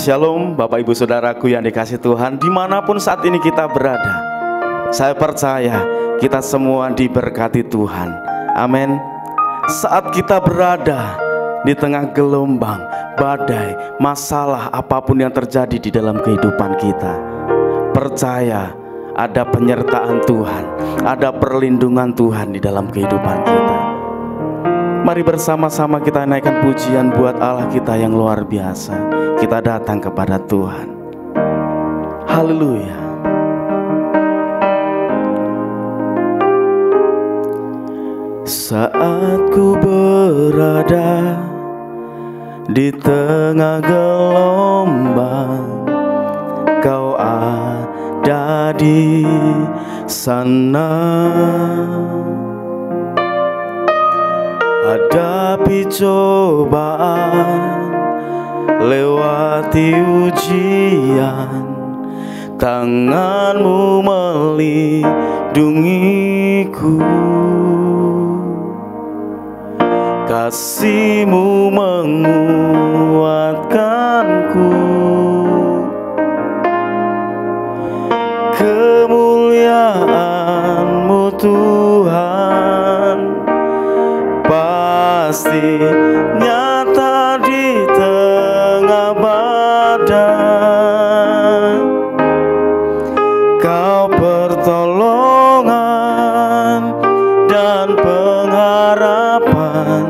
Shalom Bapak Ibu Saudaraku yang dikasih Tuhan, dimanapun saat ini kita berada. Saya percaya kita semua diberkati Tuhan. Amin. Saat kita berada di tengah gelombang, badai, masalah apapun yang terjadi di dalam kehidupan kita, percaya ada penyertaan Tuhan, ada perlindungan Tuhan di dalam kehidupan kita. Mari bersama-sama kita naikkan pujian buat Allah kita yang luar biasa. Kita datang kepada Tuhan. Haleluya. Saat ku berada di tengah gelombang, Kau ada di sana. Hadapi cobaan, lewati ujian, tangan-Mu melindungiku, kasih-Mu menguatkanku, kemuliaan-Mu Tuhan pasti nyata di tengah badai. Kau pertolongan dan pengharapan,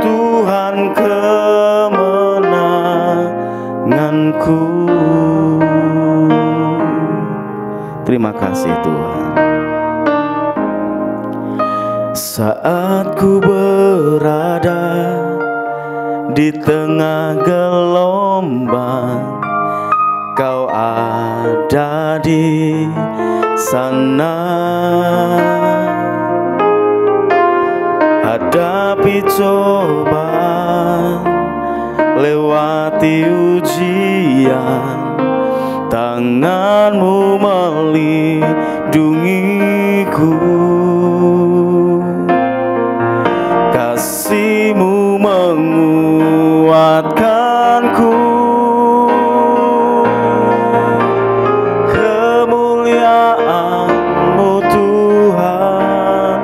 Tuhan kemenanganku. Terima kasih Tuhan. Saat ku berada di tengah gelombang, Kau ada di sana. Hadapi cobaan, lewati ujian, tangan-Mu melindungiku, kasih-Mu menguatkanku, kemuliaan-Mu Tuhan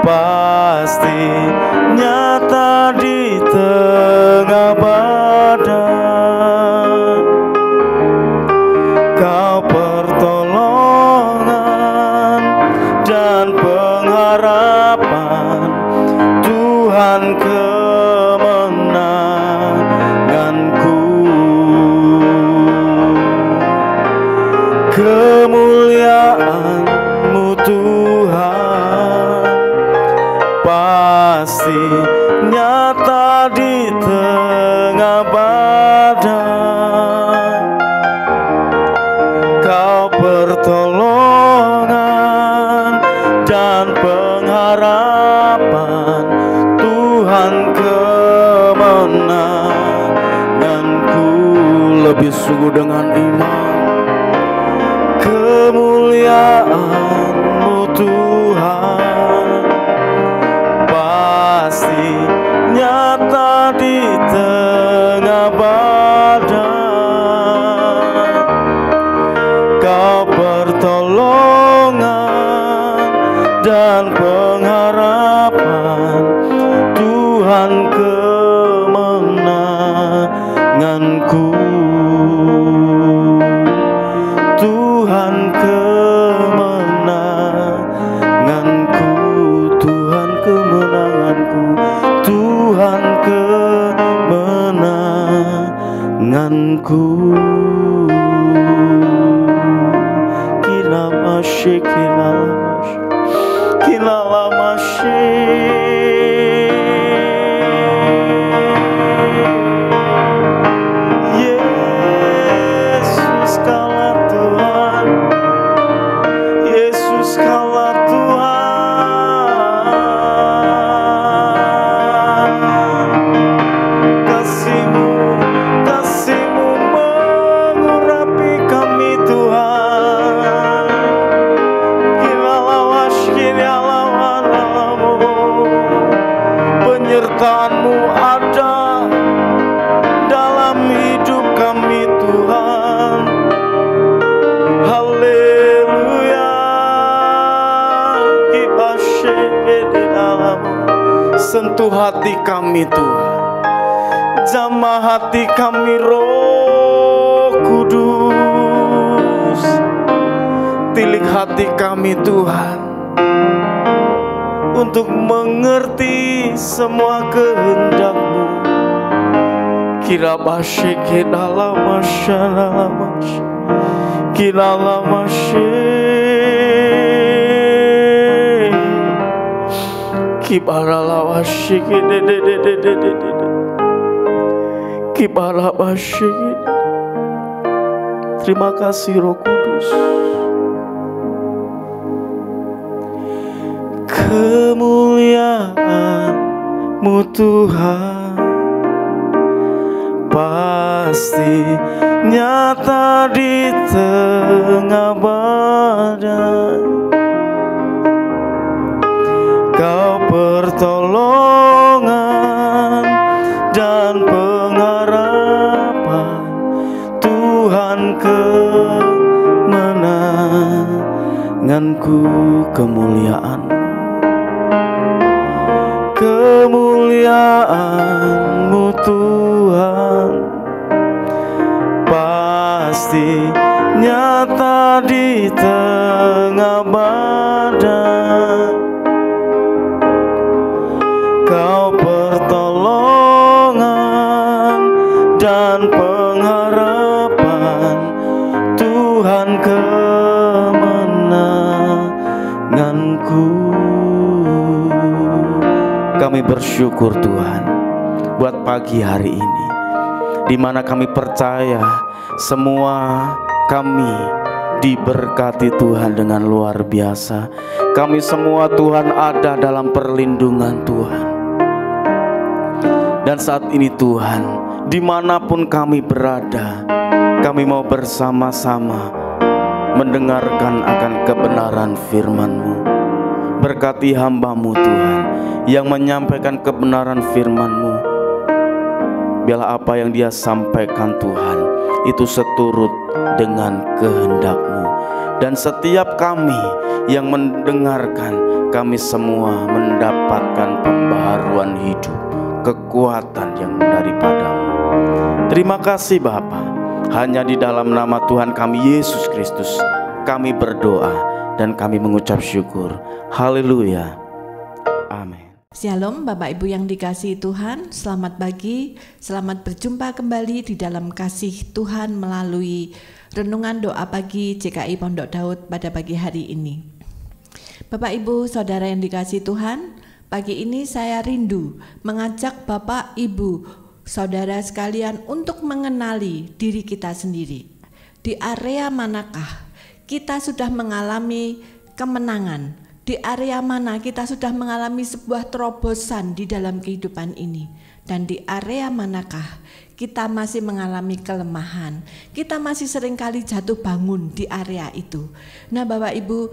pasti nyata di tengah badai. Kau pertolongan dan pengharapan, Tuhan kemenanganku, kemuliaan-Mu Tuhan pasti nyata di tengah badai. Kau pertolongan dan pengharapan, Tuhan kemenanganku. Lebih sungguh dengan iman, kemuliaan-Mu Tuhan pasti nyata di tengah badai. Kau pertolongan dan pengharapan, Tuhan kemenanganku, Tuhan kemenanganku, Tuhan kemenanganku, Tuhan kemenanganku. Kila masih, kila masih, kila masih. Yesus kaulah Tuhan, Yesus kaulah Tuhan. Kasih-Mu, kasih-Mu mengurapi kami Tuhan. Kila lawas, kila lawan-lawamu, penyertaan-Mu ada dalam hidup sentuh hati kami Tuhan. Jamah hati kami Roh Kudus. Tilik hati kami Tuhan, untuk mengerti semua kehendak-Mu. Kira basyik dalam masyarakat, kira lama syik, kibara lawasyik, kibara basyik. Terima kasih Roh Kudus. Kemuliaan-Mu Tuhan pasti nyata di tengah badai. Kau pertolongan dan pengharapan, Tuhan kemenanganku. Kemuliaan-Mu Tuhan pasti nyata di tengah badai. Kau pertolongan dan pengharapan, Tuhan kemenanganku. Kami bersyukur Tuhan buat pagi hari ini, di mana kami percaya semua kami diberkati Tuhan dengan luar biasa. Kami semua Tuhan ada dalam perlindungan Tuhan. Dan saat ini Tuhan, dimanapun kami berada, kami mau bersama-sama mendengarkan akan kebenaran firman-Mu. Berkati hamba-Mu Tuhan yang menyampaikan kebenaran firman-Mu. Biarlah apa yang dia sampaikan Tuhan itu seturut dengan kehendak-Mu. Dan setiap kami yang mendengarkan, kami semua mendapatkan pembaharuan hidup, kekuatan yang daripada-Mu. Terima kasih Bapa. Hanya di dalam nama Tuhan kami Yesus Kristus kami berdoa dan kami mengucap syukur. Haleluya. Amin. Shalom Bapak Ibu yang dikasihi Tuhan, selamat pagi, selamat berjumpa kembali di dalam kasih Tuhan melalui renungan doa pagi GKI Pondok Daud pada pagi hari ini. Bapak Ibu Saudara yang dikasihi Tuhan, pagi ini saya rindu mengajak Bapak Ibu Saudara sekalian untuk mengenali diri kita sendiri. Di area manakah kita sudah mengalami kemenangan? Di area mana kita sudah mengalami sebuah terobosan di dalam kehidupan ini? Dan di area manakah kita masih mengalami kelemahan? Kita masih seringkali jatuh bangun di area itu. Nah Bapak Ibu,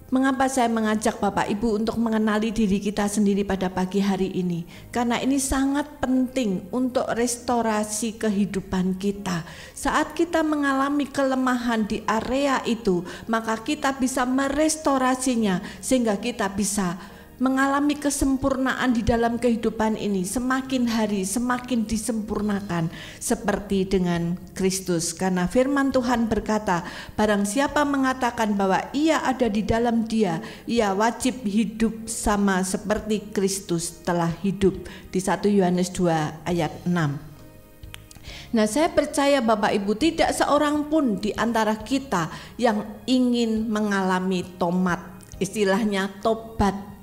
mengapa saya mengajak Bapak Ibu untuk mengenali diri kita sendiri pada pagi hari ini? Karena ini sangat penting untuk restorasi kehidupan kita. Saat kita mengalami kelemahan di area itu, maka kita bisa merestorasinya sehingga kita bisa mengalami kesempurnaan di dalam kehidupan ini. Semakin hari semakin disempurnakan seperti dengan Kristus. Karena firman Tuhan berkata, barang siapa mengatakan bahwa ia ada di dalam Dia, ia wajib hidup sama seperti Kristus telah hidup. Di 1 Yohanes 2 ayat 6. Nah, saya percaya Bapak Ibu tidak seorang pun di antara kita yang ingin mengalami tomat, istilahnya tobat.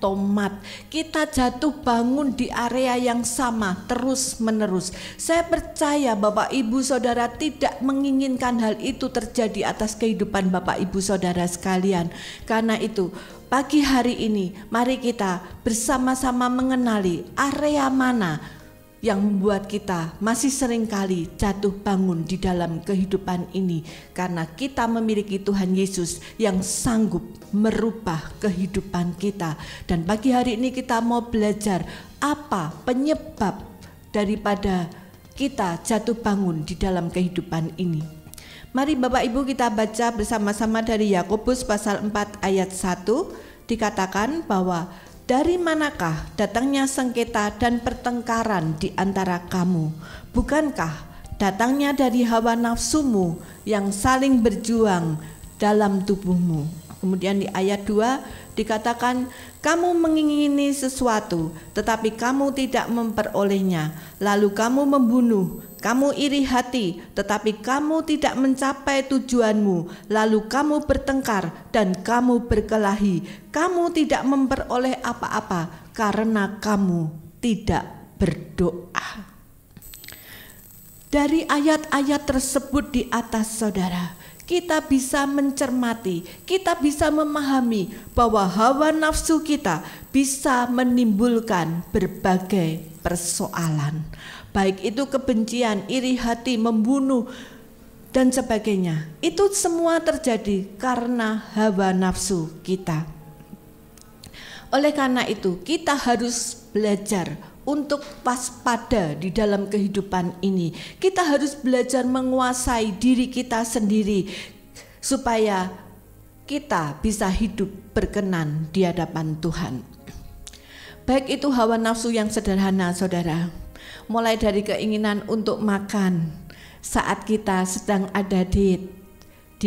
Kita jatuh bangun di area yang sama terus menerus. Saya percaya Bapak Ibu Saudara tidak menginginkan hal itu terjadi atas kehidupan Bapak Ibu Saudara sekalian. Karena itu pagi hari ini mari kita bersama-sama mengenali area mana yang membuat kita masih seringkali jatuh bangun di dalam kehidupan ini. Karena kita memiliki Tuhan Yesus yang sanggup merubah kehidupan kita. Dan pagi hari ini kita mau belajar apa penyebab daripada kita jatuh bangun di dalam kehidupan ini. Mari Bapak Ibu kita baca bersama-sama dari Yakobus pasal 4 ayat 1. Dikatakan bahwa dari manakah datangnya sengketa dan pertengkaran di antara kamu? Bukankah datangnya dari hawa nafsumu yang saling berjuang dalam tubuhmu? Kemudian di ayat 2 dikatakan, kamu mengingini sesuatu tetapi kamu tidak memperolehnya, lalu kamu membunuh. Kamu iri hati tetapi kamu tidak mencapai tujuanmu, lalu kamu bertengkar dan kamu berkelahi. Kamu tidak memperoleh apa-apa karena kamu tidak berdoa. Dari ayat-ayat tersebut di atas, saudara, kita bisa mencermati, kita bisa memahami bahwa hawa nafsu kita bisa menimbulkan berbagai persoalan. Baik itu kebencian, iri hati, membunuh, dan sebagainya. Itu semua terjadi karena hawa nafsu kita. Oleh karena itu, kita harus belajar untuk waspada di dalam kehidupan ini. Kita harus belajar menguasai diri kita sendiri supaya kita bisa hidup berkenan di hadapan Tuhan. Baik itu hawa nafsu yang sederhana, saudara, mulai dari keinginan untuk makan saat kita sedang ada di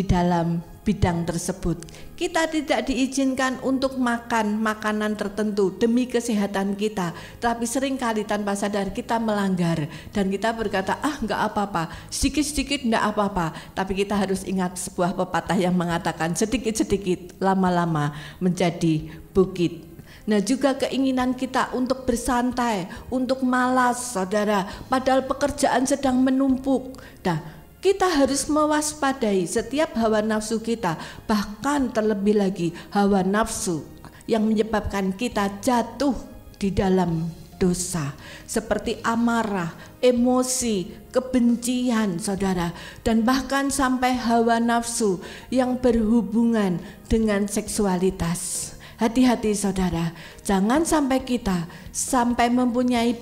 dalam bidang tersebut. Kita tidak diizinkan untuk makan makanan tertentu demi kesehatan kita, tapi seringkali tanpa sadar kita melanggar dan kita berkata, enggak apa-apa, sedikit-sedikit enggak apa-apa. Tapi kita harus ingat sebuah pepatah yang mengatakan sedikit-sedikit lama-lama menjadi bukit. Nah, juga keinginan kita untuk bersantai, untuk malas, saudara, padahal pekerjaan sedang menumpuk. Nah, kita harus mewaspadai setiap hawa nafsu kita, bahkan terlebih lagi hawa nafsu yang menyebabkan kita jatuh di dalam dosa, seperti amarah, emosi, kebencian, saudara, dan bahkan sampai hawa nafsu yang berhubungan dengan seksualitas. Hati-hati, saudara, jangan sampai kita sampai mempunyai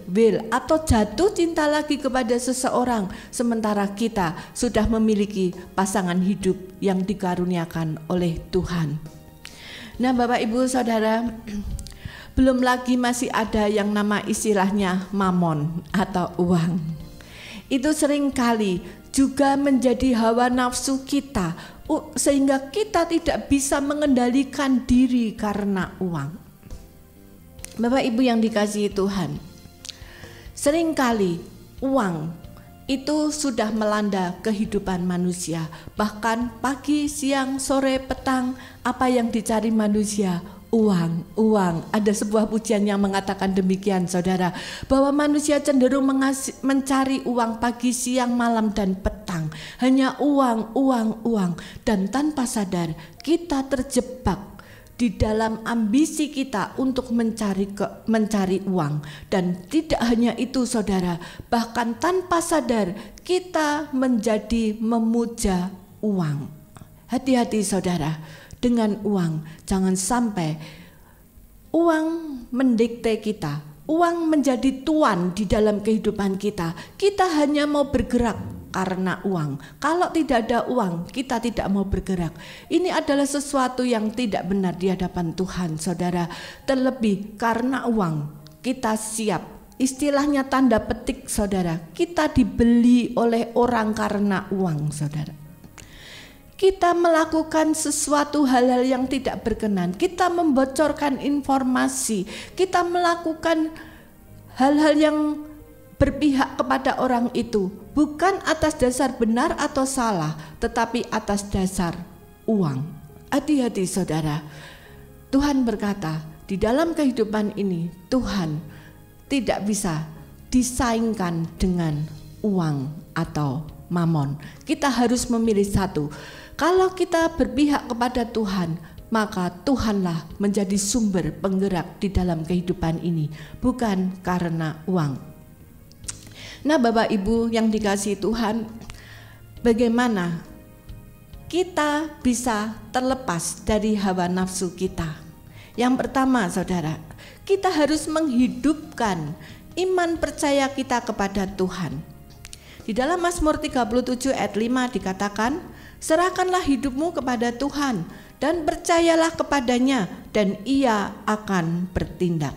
will atau jatuh cinta lagi kepada seseorang sementara kita sudah memiliki pasangan hidup yang dikaruniakan oleh Tuhan. Nah, Bapak Ibu Saudara, belum lagi masih ada yang nama istilahnya mamon atau uang. Itu seringkali juga menjadi hawa nafsu kita, sehingga kita tidak bisa mengendalikan diri karena uang. Bapak Ibu yang dikasihi Tuhan, seringkali uang itu sudah melanda kehidupan manusia. Bahkan pagi, siang, sore, petang, apa yang dicari manusia? Uang. Ada sebuah pujian yang mengatakan demikian, saudara, bahwa manusia cenderung mencari uang pagi, siang, malam, dan petang. Hanya uang. Dan tanpa sadar kita terjebak di dalam ambisi kita untuk mencari uang. Dan tidak hanya itu, saudara, bahkan tanpa sadar kita menjadi memuja uang. Hati-hati, saudara, dengan uang. Jangan sampai uang mendikte kita, uang menjadi tuan di dalam kehidupan kita. Kita hanya mau bergerak karena uang. Kalau tidak ada uang, kita tidak mau bergerak. Ini adalah sesuatu yang tidak benar di hadapan Tuhan, saudara. Terlebih karena uang, kita siap, istilahnya tanda petik, saudara, kita dibeli oleh orang karena uang, saudara. Kita melakukan sesuatu hal-hal yang tidak berkenan, kita membocorkan informasi, kita melakukan hal-hal yang berpihak kepada orang itu, bukan atas dasar benar atau salah, tetapi atas dasar uang. Hati-hati, saudara. Tuhan berkata, di dalam kehidupan ini Tuhan tidak bisa disaingkan dengan uang atau mamon. Kita harus memilih satu. Kalau kita berpihak kepada Tuhan, maka Tuhanlah menjadi sumber penggerak di dalam kehidupan ini, bukan karena uang. Nah, Bapak Ibu yang dikasihi Tuhan, bagaimana kita bisa terlepas dari hawa nafsu kita? Yang pertama, saudara, kita harus menghidupkan iman percaya kita kepada Tuhan. Di dalam Mazmur 37 ayat 5 dikatakan, serahkanlah hidupmu kepada Tuhan dan percayalah kepadanya dan ia akan bertindak.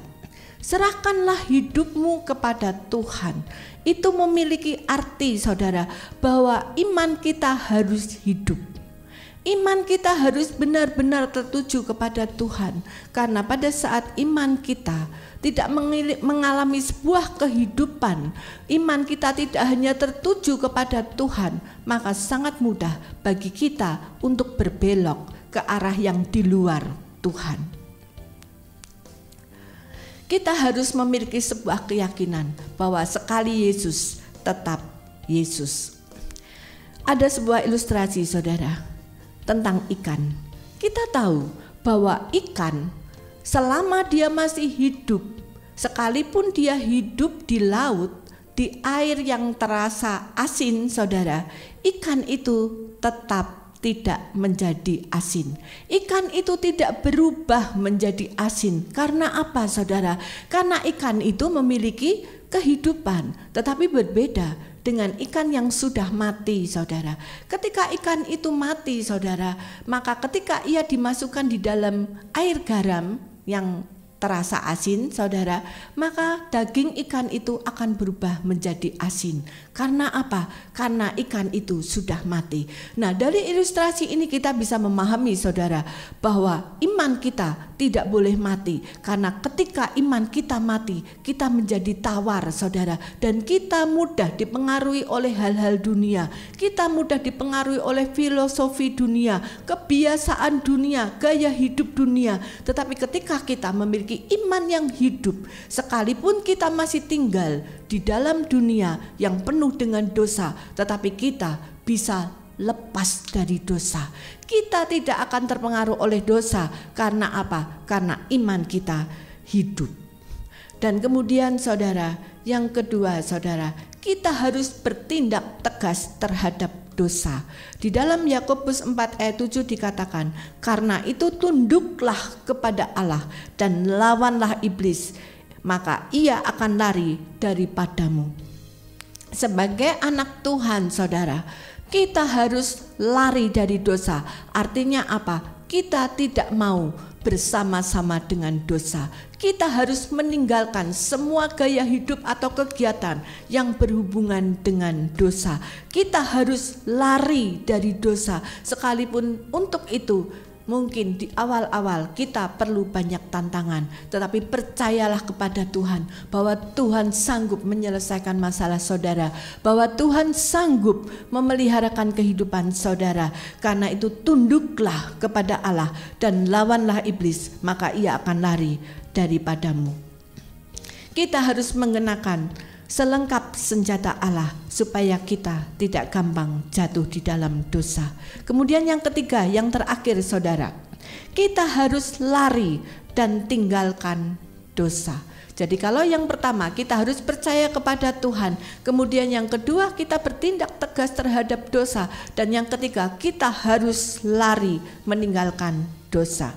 Serahkanlah hidupmu kepada Tuhan. Itu memiliki arti, saudara, bahwa iman kita harus hidup. Iman kita harus benar-benar tertuju kepada Tuhan. Karena pada saat iman kita tidak mengalami sebuah kehidupan, iman kita tidak hanya tertuju kepada Tuhan, maka sangat mudah bagi kita untuk berbelok ke arah yang di luar Tuhan. Kita harus memiliki sebuah keyakinan bahwa sekali Yesus, tetap Yesus. Ada sebuah ilustrasi, saudara, tentang ikan. Kita tahu bahwa ikan selama dia masih hidup, sekalipun dia hidup di laut, di air yang terasa asin, saudara, ikan itu tetap tidak menjadi asin. Ikan itu tidak berubah menjadi asin. Karena apa, saudara? Karena ikan itu memiliki kehidupan, tetapi berbeda dengan ikan yang sudah mati, saudara. Ketika ikan itu mati, saudara, maka ketika ia dimasukkan di dalam air garam yang terasa asin, saudara, maka daging ikan itu akan berubah menjadi asin. Karena apa? Karena ikan itu sudah mati. Nah, dari ilustrasi ini kita bisa memahami, saudara, bahwa iman kita tidak boleh mati. Karena ketika iman kita mati, kita menjadi tawar, saudara, dan kita mudah dipengaruhi oleh hal-hal dunia. Kita mudah dipengaruhi oleh filosofi dunia, kebiasaan dunia, gaya hidup dunia. Tetapi ketika kita memiliki iman yang hidup, sekalipun kita masih tinggal di dalam dunia yang penuh dengan dosa, tetapi kita bisa lepas dari dosa. Kita tidak akan terpengaruh oleh dosa. Karena apa? Karena iman kita hidup. Dan kemudian, saudara, yang kedua, saudara, kita harus bertindak tegas terhadap dosa. Di dalam Yakobus 4 ayat 7 dikatakan, karena itu tunduklah kepada Allah dan lawanlah iblis, maka ia akan lari daripadamu. Sebagai anak Tuhan, saudara, kita harus lari dari dosa. Artinya apa? Kita tidak mau bersama-sama dengan dosa. Kita harus meninggalkan semua gaya hidup atau kegiatan yang berhubungan dengan dosa. Kita harus lari dari dosa. Sekalipun untuk itu mungkin di awal-awal kita perlu banyak tantangan, tetapi percayalah kepada Tuhan bahwa Tuhan sanggup menyelesaikan masalah saudara, bahwa Tuhan sanggup memeliharakan kehidupan saudara. Karena itu tunduklah kepada Allah dan lawanlah iblis, maka ia akan lari daripadamu. Kita harus mengenakan selengkap senjata Allah supaya kita tidak gampang jatuh di dalam dosa. Kemudian yang ketiga, yang terakhir, saudara, kita harus lari dan tinggalkan dosa. Jadi kalau yang pertama kita harus percaya kepada Tuhan, kemudian yang kedua kita bertindak tegas terhadap dosa, dan yang ketiga kita harus lari meninggalkan dosa.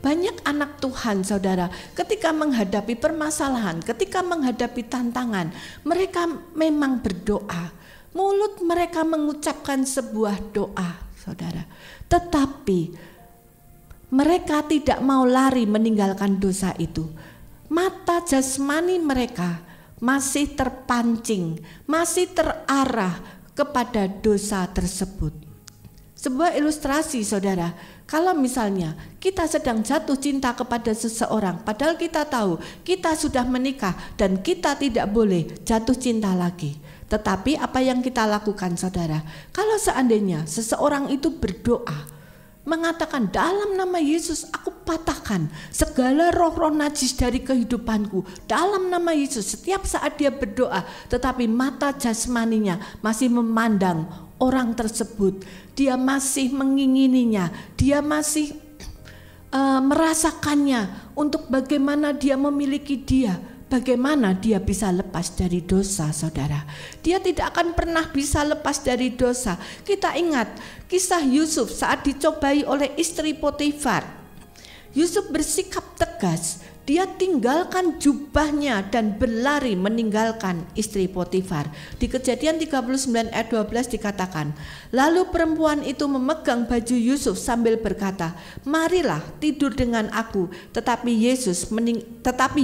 Banyak anak Tuhan, saudara, ketika menghadapi permasalahan, ketika menghadapi tantangan, mereka memang berdoa. Mulut mereka mengucapkan sebuah doa, saudara. Tetapi mereka tidak mau lari meninggalkan dosa itu. Mata jasmani mereka masih terpancing, masih terarah kepada dosa tersebut. Sebuah ilustrasi, saudara, kalau misalnya kita sedang jatuh cinta kepada seseorang, padahal kita tahu kita sudah menikah dan kita tidak boleh jatuh cinta lagi. Tetapi apa yang kita lakukan, saudara? Kalau seandainya seseorang itu berdoa, mengatakan dalam nama Yesus aku patahkan segala roh-roh najis dari kehidupanku, dalam nama Yesus. Setiap saat dia berdoa, tetapi mata jasmaninya masih memandang orang tersebut, dia masih mengingininya, dia masih merasakannya untuk bagaimana dia memiliki dia. Bagaimana dia bisa lepas dari dosa, saudara? Dia tidak akan pernah bisa lepas dari dosa. Kita ingat kisah Yusuf saat dicobai oleh istri Potifar. Yusuf bersikap tegas Dia tinggalkan jubahnya dan berlari meninggalkan istri Potifar. Di Kejadian 39 ayat 12 dikatakan, lalu perempuan itu memegang baju Yusuf sambil berkata, marilah tidur dengan aku. Tetapi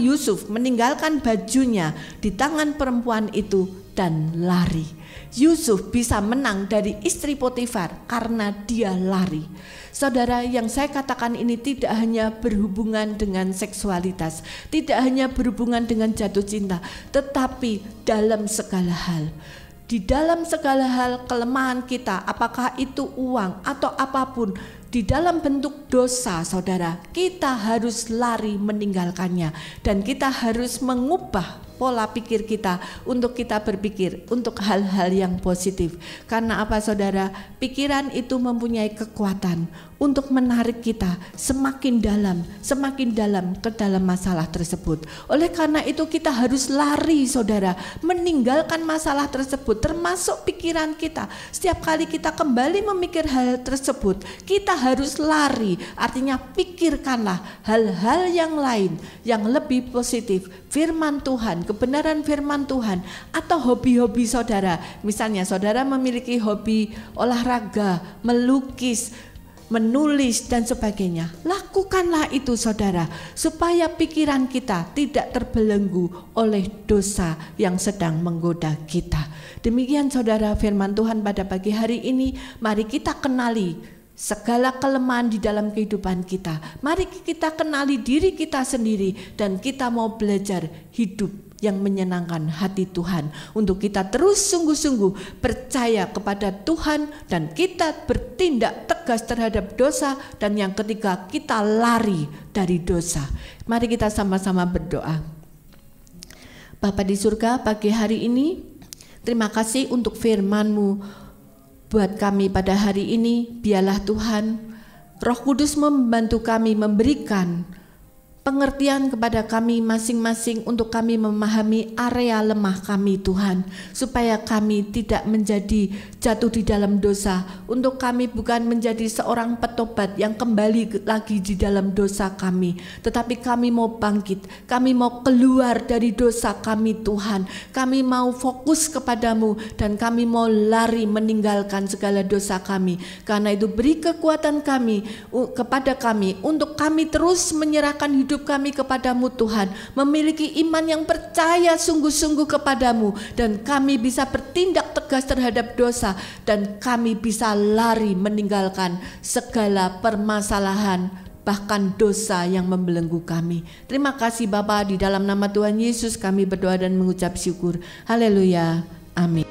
Yusuf meninggalkan bajunya di tangan perempuan itu dan lari. Yusuf bisa menang dari istri Potifar karena dia lari. Saudara, yang saya katakan ini tidak hanya berhubungan dengan seksualitas, tidak hanya berhubungan dengan jatuh cinta, tetapi dalam segala hal. Di dalam segala hal kelemahan kita, apakah itu uang atau apapun, di dalam bentuk dosa, saudara, kita harus lari meninggalkannya. Dan kita harus mengubah pola pikir kita untuk kita berpikir untuk hal-hal yang positif. Karena apa, saudara? Pikiran itu mempunyai kekuatan untuk menarik kita semakin dalam ke dalam masalah tersebut. Oleh karena itu kita harus lari, saudara, meninggalkan masalah tersebut, termasuk pikiran kita. Setiap kali kita kembali memikir hal tersebut, kita harus lari. Artinya pikirkanlah hal-hal yang lain yang lebih positif, firman Tuhan, kebenaran firman Tuhan, atau hobi-hobi saudara. Misalnya saudara memiliki hobi olahraga, melukis, menulis dan sebagainya. Lakukanlah itu, saudara, supaya pikiran kita tidak terbelenggu oleh dosa yang sedang menggoda kita. Demikian, saudara, firman Tuhan pada pagi hari ini. Mari kita kenali segala kelemahan di dalam kehidupan kita. Mari kita kenali diri kita sendiri dan kita mau belajar hidup yang menyenangkan hati Tuhan, untuk kita terus sungguh-sungguh percaya kepada Tuhan dan kita bertindak tegas terhadap dosa, dan yang ketiga kita lari dari dosa. Mari kita sama-sama berdoa. Bapa di surga, pagi hari ini terima kasih untuk firman-Mu buat kami pada hari ini. Biarlah Tuhan Roh Kudus membantu kami, memberikan pengertian kepada kami masing-masing untuk kami memahami area lemah kami, Tuhan, supaya kami tidak menjadi jatuh di dalam dosa, untuk kami bukan menjadi seorang petobat yang kembali lagi di dalam dosa kami, tetapi kami mau bangkit, kami mau keluar dari dosa kami, Tuhan. Kami mau fokus kepadamu dan kami mau lari meninggalkan segala dosa kami. Karena itu beri kekuatan kami kepada kami untuk kami terus menyerahkan hidup kami kepadamu, Tuhan, memiliki iman yang percaya sungguh-sungguh kepadamu, dan kami bisa bertindak tegas terhadap dosa, dan kami bisa lari meninggalkan segala permasalahan, bahkan dosa yang membelenggu kami. Terima kasih Bapa, di dalam nama Tuhan Yesus kami berdoa dan mengucap syukur. Haleluya, amin.